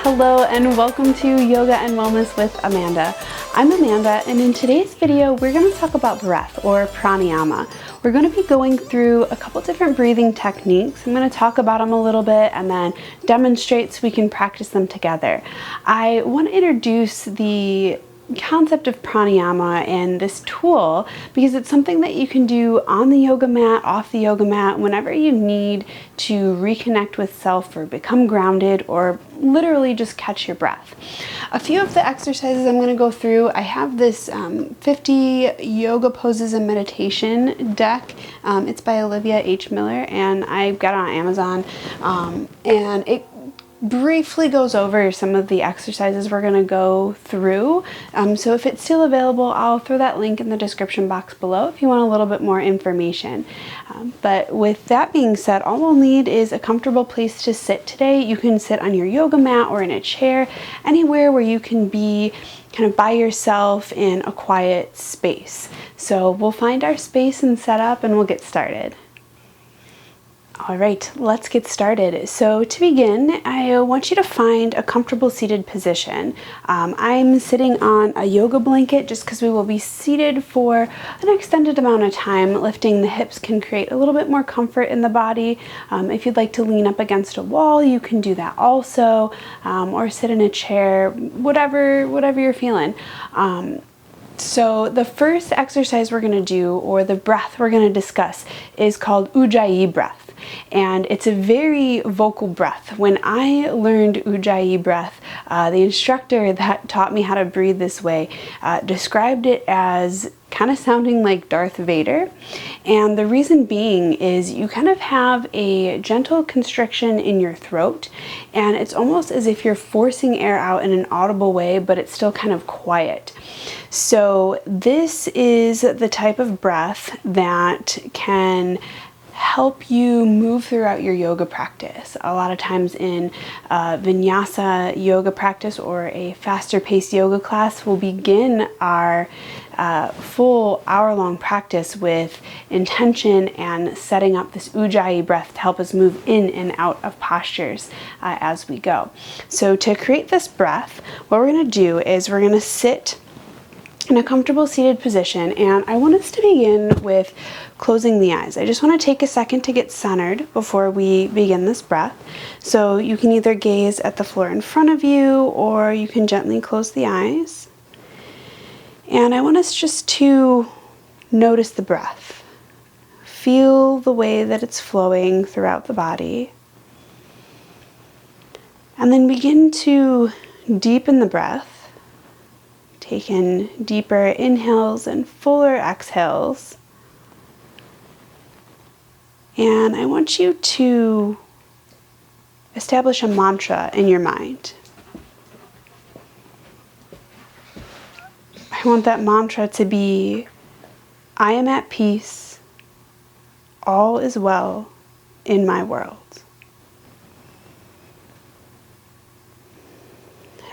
Hello and welcome to Yoga and Wellness with Amanda. I'm Amanda, and in today's video we're going to talk about breath, or pranayama. We're going to be going through a couple different breathing techniques. I'm going to talk about them a little bit and then demonstrate so we can practice them together. I want to introduce the concept of pranayama and this tool because it's something that you can do on the yoga mat, off the yoga mat, whenever you need to reconnect with self or become grounded or literally just catch your breath. A few of the exercises I'm going to go through, I have this 50 yoga poses and meditation deck. It's by Olivia H. Miller and I got it on Amazon, and it briefly goes over some of the exercises we're going to go through. So if it's still available, I'll throw that link in the description box below if you want a little bit more information. But with that being said, all we'll need is a comfortable place to sit today. You can sit on your yoga mat or in a chair, anywhere where you can be kind of by yourself in a quiet space. So we'll find our space and set up and we'll get started. All right, let's get started. So to begin, I want you to find a comfortable seated position. I'm sitting on a yoga blanket just because we will be seated for an extended amount of time. Lifting the hips can create a little bit more comfort in the body. If you'd like to lean up against a wall, you can do that also, or sit in a chair, whatever you're feeling. So the first exercise we're going to do, or the breath we're going to discuss, is called ujjayi breath. And it's a very vocal breath. When I learned ujjayi breath, the instructor that taught me how to breathe this way described it as kind of sounding like Darth Vader. And the reason being is you kind of have a gentle constriction in your throat, and it's almost as if you're forcing air out in an audible way, but it's still kind of quiet. So this is the type of breath that can help you move throughout your yoga practice. A lot of times in vinyasa yoga practice or a faster paced yoga class, we'll begin our full hour-long practice with intention and setting up this ujjayi breath to help us move in and out of postures as we go. So to create this breath, what we're going to do is we're going to sit in a comfortable seated position, and I want us to begin with closing the eyes. I just want to take a second to get centered before we begin this breath. So you can either gaze at the floor in front of you or you can gently close the eyes. And I want us just to notice the breath. Feel the way that it's flowing throughout the body. And then begin to deepen the breath. Take in deeper inhales and fuller exhales. And I want you to establish a mantra in your mind. I want that mantra to be, I am at peace, all is well in my world.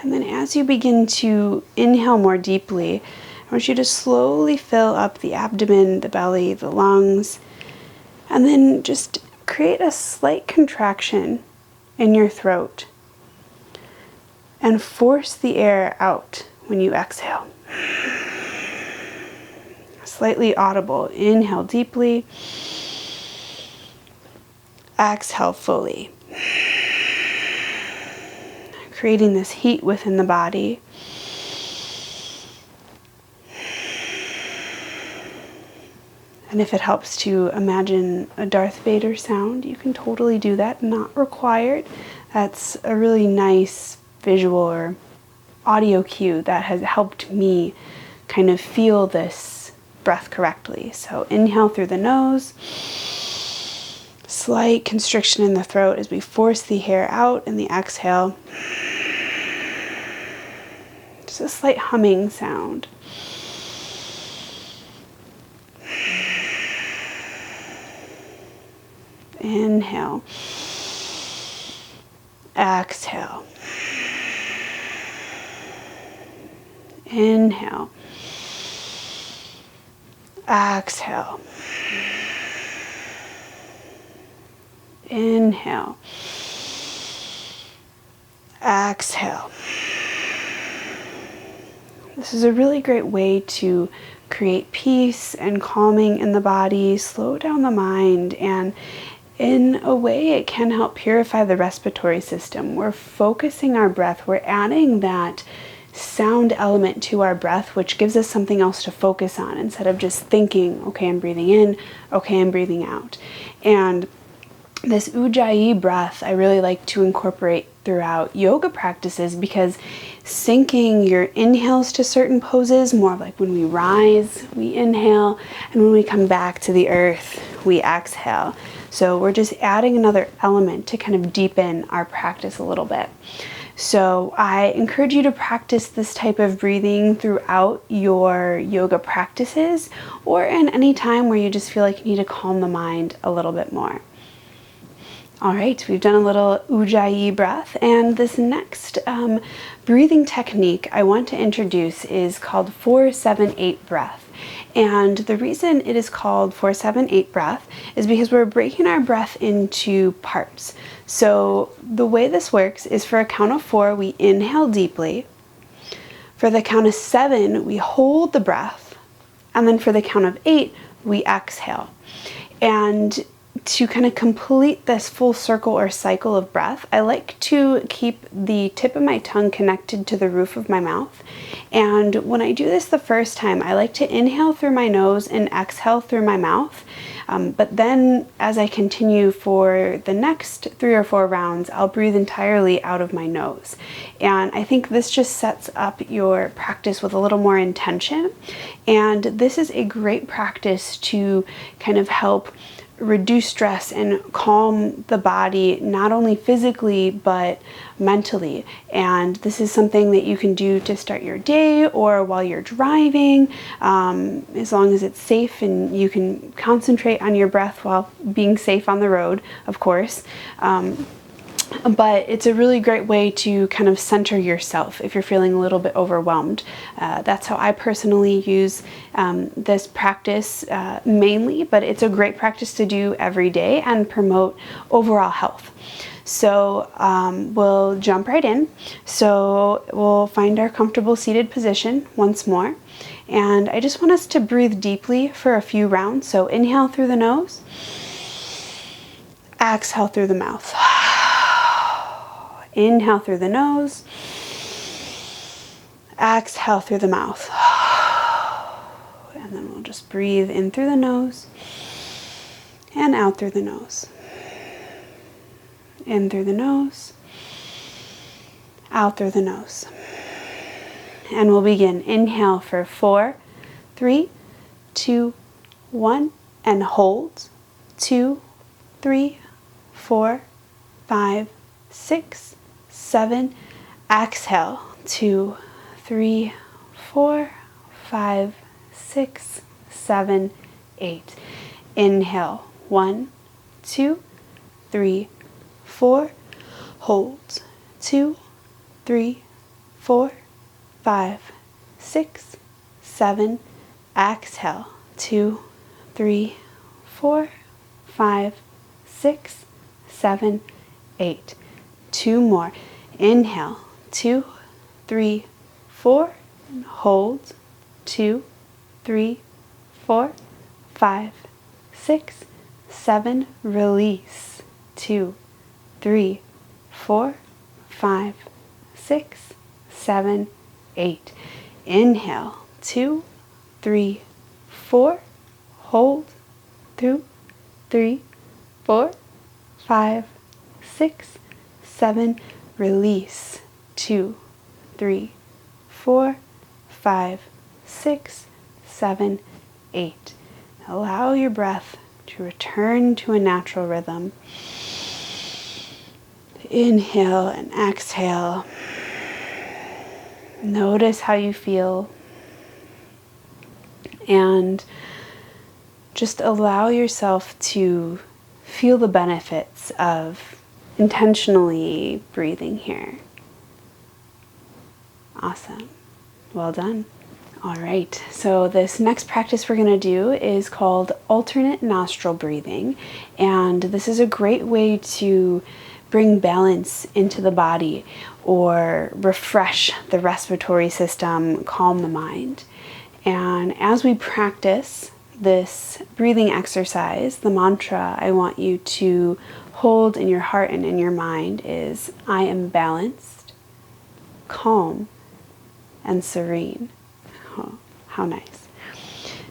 And then as you begin to inhale more deeply, I want you to slowly fill up the abdomen, the belly, the lungs, and then just create a slight contraction in your throat and force the air out when you exhale. Slightly audible. Inhale deeply. Exhale fully. Creating this heat within the body. And if it helps to imagine a Darth Vader sound, you can totally do that, not required. That's a really nice visual or audio cue that has helped me kind of feel this breath correctly. So inhale through the nose. Slight constriction in the throat as we force the air out in the exhale. Just a slight humming sound. Inhale. Exhale. Inhale. Exhale. Inhale. Exhale. This is a really great way to create peace and calming in the body, slow down the mind, and in a way it can help purify the respiratory system. We're focusing our breath, we're adding that sound element to our breath, which gives us something else to focus on instead of just thinking, okay, I'm breathing in, okay, I'm breathing out. And this ujjayi breath I really like to incorporate throughout yoga practices, because syncing your inhales to certain poses, more like when we rise, we inhale, and when we come back to the earth, we exhale. So we're just adding another element to kind of deepen our practice a little bit. So I encourage you to practice this type of breathing throughout your yoga practices, or in any time where you just feel like you need to calm the mind a little bit more. All right, we've done a little ujjayi breath, and this next breathing technique I want to introduce is called 4-7-8 breath. And the reason it is called 4-7-8 breath is because we're breaking our breath into parts. So the way this works is, for a count of 4, we inhale deeply. For the count of 7, we hold the breath. And then for the count of 8, we exhale. And to kind of complete this full circle or cycle of breath, I like to keep the tip of my tongue connected to the roof of my mouth. And when I do this the first time, I like to inhale through my nose and exhale through my mouth. But then as I continue for the next 3 or 4 rounds, I'll breathe entirely out of my nose. And I think this just sets up your practice with a little more intention. And this is a great practice to kind of help reduce stress and calm the body, not only physically but mentally. And this is something that you can do to start your day or while you're driving, as long as it's safe and you can concentrate on your breath while being safe on the road, of course. But it's a really great way to kind of center yourself if you're feeling a little bit overwhelmed. That's how I personally use this practice mainly, but it's a great practice to do every day and promote overall health. So we'll jump right in. So we'll find our comfortable seated position once more. And I just want us to breathe deeply for a few rounds. So inhale through the nose, exhale through the mouth. Inhale through the nose, exhale through the mouth. And then we'll just breathe in through the nose and out through the nose. In through the nose, out through the nose. And we'll begin. Inhale for 4, 3, 2, 1, and hold. 2, 3, 4, 5, 6, 7. Exhale. 2, 3, 4, 5, 6, 7, 8. Inhale. 1, 2, 3, 4. Hold. 2, 3, 4, 5, 6, 7. Exhale. 2, 3, 4, 5, 6, 7, 8. 2 more. Inhale. 2, 3, 4. And hold. 2, 3, 4, 5, 6, 7. Release. 2, 3, 4, 5, 6, 7, 8. Inhale. 2, 3, 4. Hold. 2, 3, 4, 5, 6, 7. Release. 2, 3, 4, 5, 6, 7, 8. Allow your breath to return to a natural rhythm. Inhale and exhale. Notice how you feel. And just allow yourself to feel the benefits of intentionally breathing here. Awesome. Well done. All right, so this next practice we're going to do is called alternate nostril breathing. And this is a great way to bring balance into the body or refresh the respiratory system, calm the mind. And as we practice this breathing exercise, the mantra I want you to hold in your heart and in your mind is, I am balanced, calm, and serene. Oh, how nice.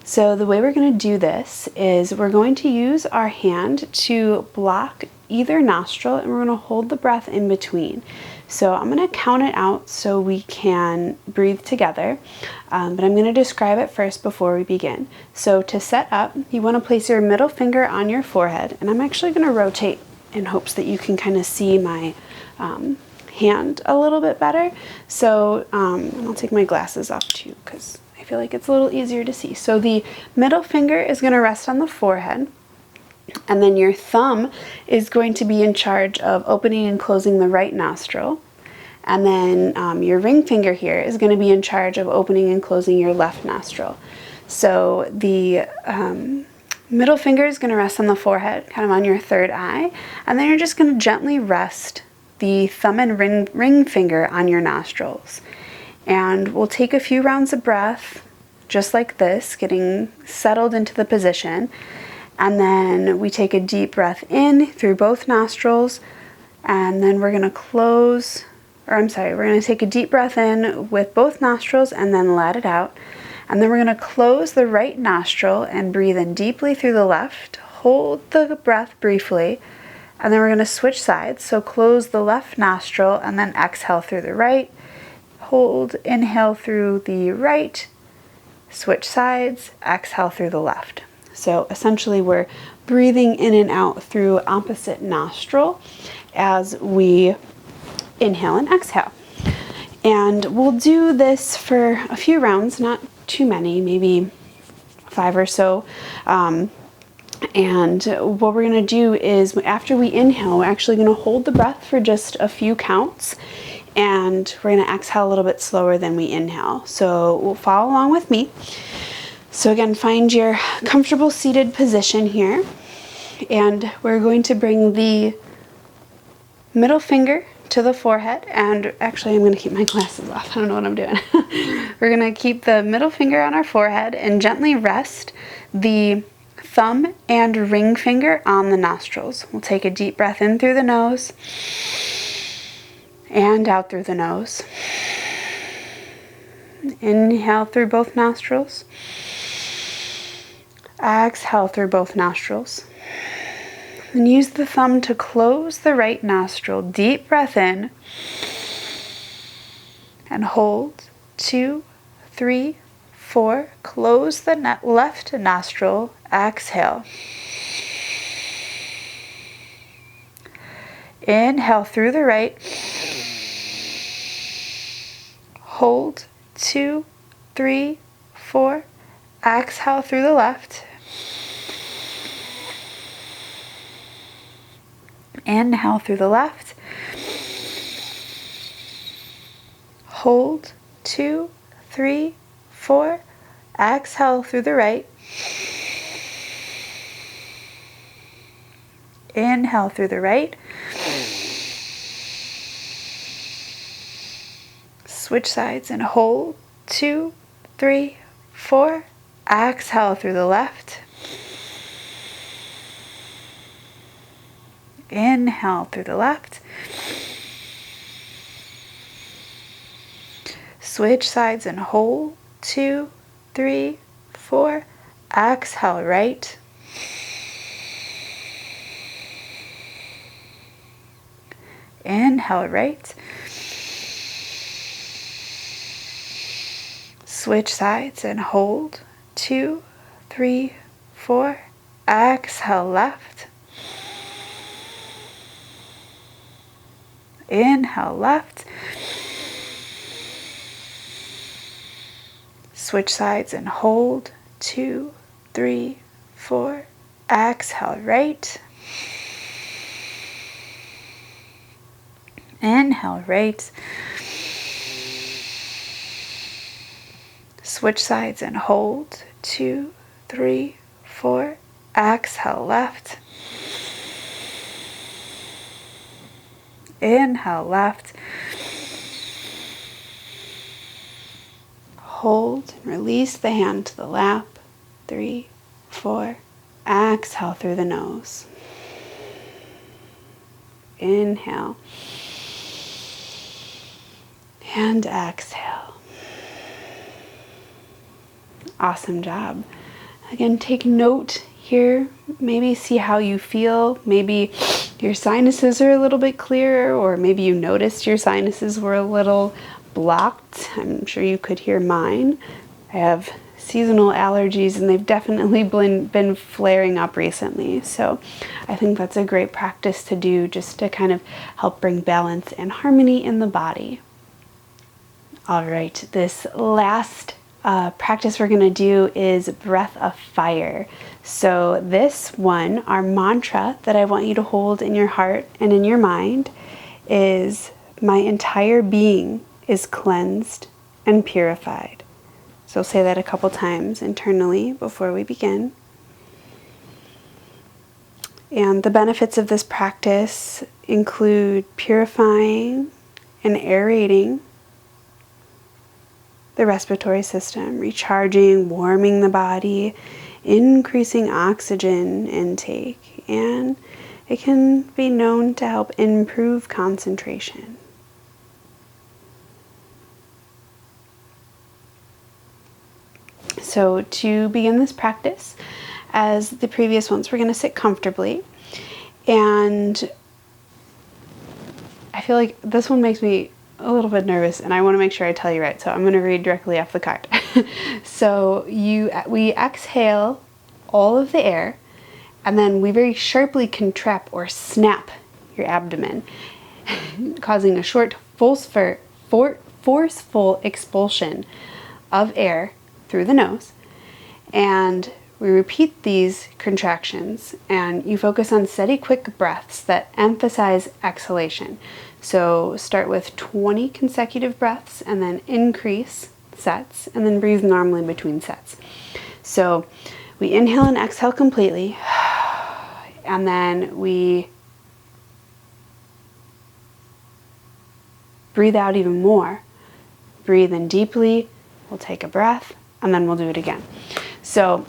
So the way we're going to do this is we're going to use our hand to block either nostril, and we're going to hold the breath in between. So I'm going to count it out so we can breathe together, but I'm going to describe it first before we begin. So to set up, you want to place your middle finger on your forehead, and I'm actually going to rotate in hopes that you can kind of see my hand a little bit better. So I'll take my glasses off too, because I feel like it's a little easier to see. So the middle finger is going to rest on the forehead, and then your thumb is going to be in charge of opening and closing the right nostril. And then your ring finger here is going to be in charge of opening and closing your left nostril. So the middle finger is going to rest on the forehead, kind of on your third eye, and then you're just going to gently rest the thumb and ring finger on your nostrils. And we'll take a few rounds of breath, just like this, getting settled into the position. And then we take a deep breath in through both nostrils, and then we're going to take a deep breath in with both nostrils and then let it out. And then we're going to close the right nostril and breathe in deeply through the left. Hold the breath briefly, and then we're going to switch sides. So close the left nostril and then exhale through the right. Hold, inhale through the right, switch sides, exhale through the left. So essentially we're breathing in and out through opposite nostril as we inhale and exhale. And we'll do this for a few rounds, not too many, maybe 5 or so. And what we're going to do is after we inhale, we're actually going to hold the breath for just a few counts, and we're going to exhale a little bit slower than we inhale. So we'll follow along with me. So again, find your comfortable seated position here, and we're going to bring the middle finger to the forehead, and actually I'm going to keep my glasses off. I don't know what I'm doing. We're going to keep the middle finger on our forehead and gently rest the thumb and ring finger on the nostrils. We'll take a deep breath in through the nose and out through the nose. Inhale through both nostrils. Exhale through both nostrils. And use the thumb to close the right nostril. Deep breath in. And hold. 2, 3, 4. Close the left nostril. Exhale. Inhale through the right. Hold. 2, 3, 4. Exhale through the left. Inhale through the left. Hold. 2, 3, 4. Exhale through the right. Inhale through the right. Switch sides and hold. 2, 3, 4. Exhale through the left. Inhale through the left. Switch sides and hold. 2, 3, 4. Exhale right. Inhale right. Switch sides and hold. 2, 3, 4. Exhale left. Inhale left. Switch sides and hold. 2, 3, 4. Exhale right. Inhale right. Switch sides and hold. 2, 3, 4. Exhale left. Inhale, left. Hold and release the hand to the lap. 3, 4. Exhale through the nose. Inhale. And exhale. Awesome job. Again, take note here. Maybe see how you feel. Maybe your sinuses are a little bit clearer, or maybe you noticed your sinuses were a little blocked. I'm sure you could hear mine. I have seasonal allergies and they've definitely been flaring up recently. So I think that's a great practice to do just to kind of help bring balance and harmony in the body. All right, this last practice we're going to do is breath of fire. So this one, our mantra that I want you to hold in your heart and in your mind is, my entire being is cleansed and purified. So say that a couple times internally before we begin. And the benefits of this practice include purifying and aerating the respiratory system, recharging, warming the body, increasing oxygen intake, and it can be known to help improve concentration. So to begin this practice, as the previous ones, we're going to sit comfortably, and I feel like this one makes me a little bit nervous and I want to make sure I tell you right, so I'm going to read directly off the card. So we exhale all of the air, and then we very sharply contract or snap your abdomen, causing a short, forceful expulsion of air through the nose. And we repeat these contractions, and you focus on steady, quick breaths that emphasize exhalation. So start with 20 consecutive breaths and then increase sets, and then breathe normally between sets. So we inhale and exhale completely, and then we breathe out even more. Breathe in deeply, we'll take a breath, and then we'll do it again. So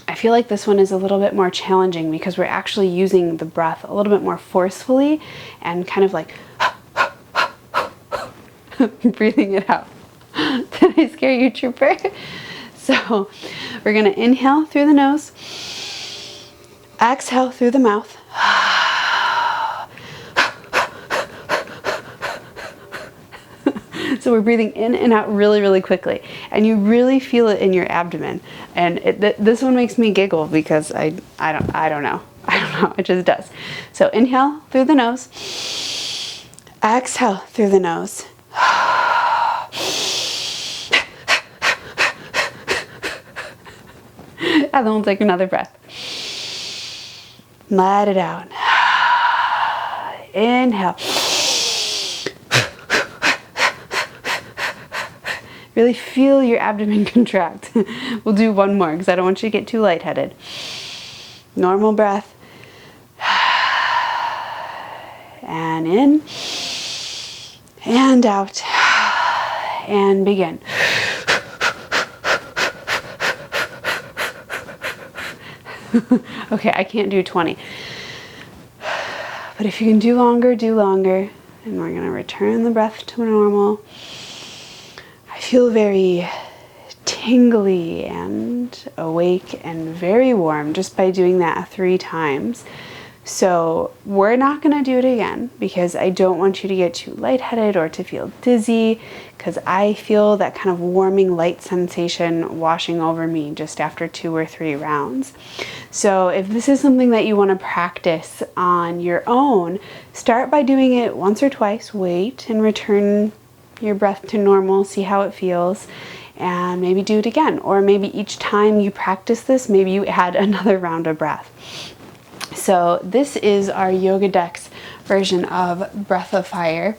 I feel like this one is a little bit more challenging because we're actually using the breath a little bit more forcefully and kind of like breathing it out. Did I scare you, trooper? So we're going to inhale through the nose, exhale through the mouth. So we're breathing in and out really, really quickly, and you really feel it in your abdomen. And this one makes me giggle because I don't know, it just does. So inhale through the nose, exhale through the nose. And then we'll take another breath. Let it out. Inhale. Really feel your abdomen contract. We'll do one more because I don't want you to get too lightheaded. Normal breath. And in. And out. And begin. Okay, I can't do 20. But if you can do longer, do longer. And we're going to return the breath to normal. I feel very tingly and awake and very warm just by doing that 3 times. So we're not going to do it again because I don't want you to get too lightheaded or to feel dizzy, because I feel that kind of warming light sensation washing over me just after 2 or 3 rounds. So if this is something that you want to practice on your own, start by doing it once or twice, wait and return your breath to normal, see how it feels, and maybe do it again. Or maybe each time you practice this, maybe you add another round of breath. So this is our Yoga Dex version of Breath of Fire.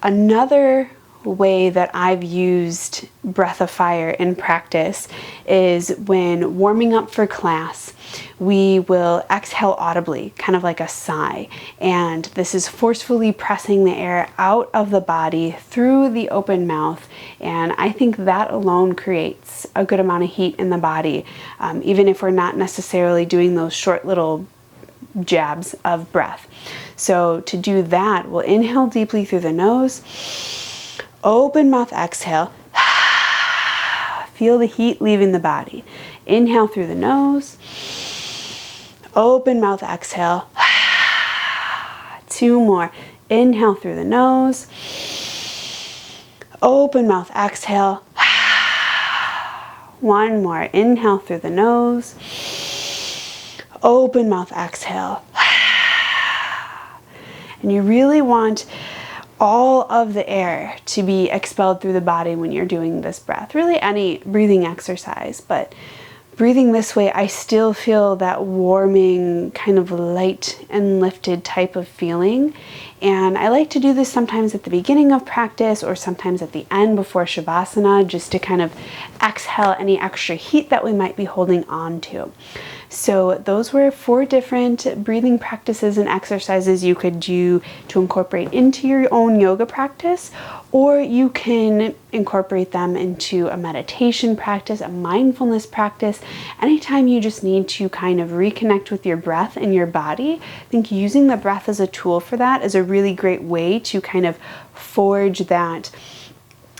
Another way that I've used Breath of Fire in practice is when warming up for class. we will exhale audibly, kind of like a sigh. And this is forcefully pressing the air out of the body through the open mouth. And I think that alone creates a good amount of heat in the body, even if we're not necessarily doing those short little jabs of breath. So to do that, we'll inhale deeply through the nose, open mouth, exhale. Feel the heat leaving the body. Inhale through the nose, open mouth, exhale. 2 more. Inhale through the nose, open mouth, exhale. 1 more. Inhale through the nose, open mouth, exhale. And you really want all of the air to be expelled through the body when you're doing this breath. Really any breathing exercise, but breathing this way, I still feel that warming, kind of light and lifted type of feeling. And I like to do this sometimes at the beginning of practice or sometimes at the end before Shavasana, just to kind of exhale any extra heat that we might be holding on to. So those were 4 different breathing practices and exercises you could do to incorporate into your own yoga practice, or you can incorporate them into a meditation practice, a mindfulness practice. Anytime you just need to kind of reconnect with your breath and your body, I think using the breath as a tool for that is a really great way to kind of forge that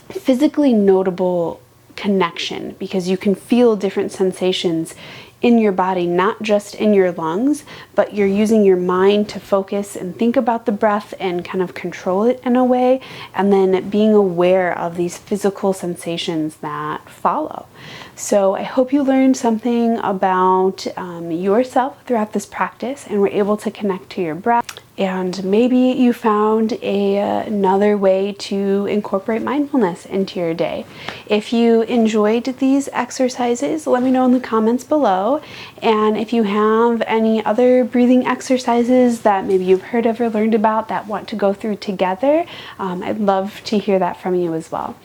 physically notable connection, because you can feel different sensations in your body, not just in your lungs, but you're using your mind to focus and think about the breath and kind of control it in a way, and then being aware of these physical sensations that follow. So I hope you learned something about yourself throughout this practice and were able to connect to your breath. And maybe you found another way to incorporate mindfulness into your day. If you enjoyed these exercises, let me know in the comments below. And if you have any other breathing exercises that maybe you've heard of or learned about that want to go through together, I'd love to hear that from you as well.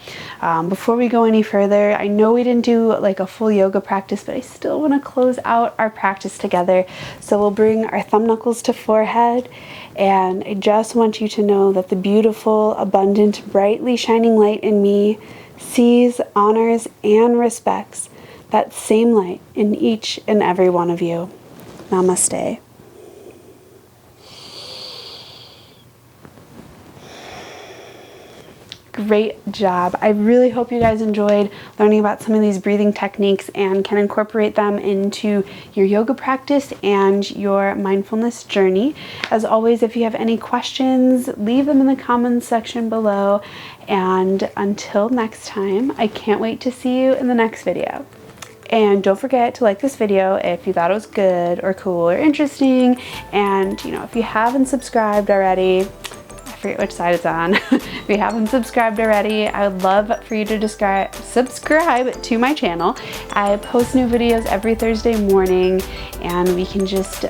Before we go any further, I know we didn't do like a full yoga practice, but I still want to close out our practice together. So we'll bring our thumb knuckles to forehead. And I just want you to know that the beautiful, abundant, brightly shining light in me sees, honors, and respects that same light in each and every one of you. Namaste. Great job. I really hope you guys enjoyed learning about some of these breathing techniques and can incorporate them into your yoga practice and your mindfulness journey. As always, if you have any questions, leave them in the comments section below. And until next time, I can't wait to see you in the next video. And don't forget to like this video if you thought it was good or cool or interesting. And if you haven't subscribed already, I forget which side it's on. If you haven't subscribed already, I would love for you to subscribe to my channel. I post new videos every Thursday morning, and we can just,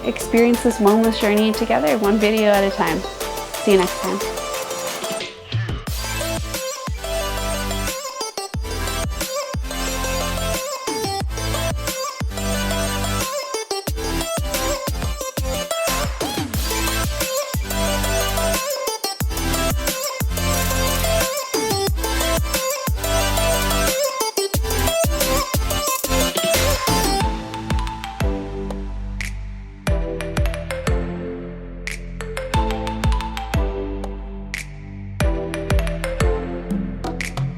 experience this wellness journey together, one video at a time. See you next time.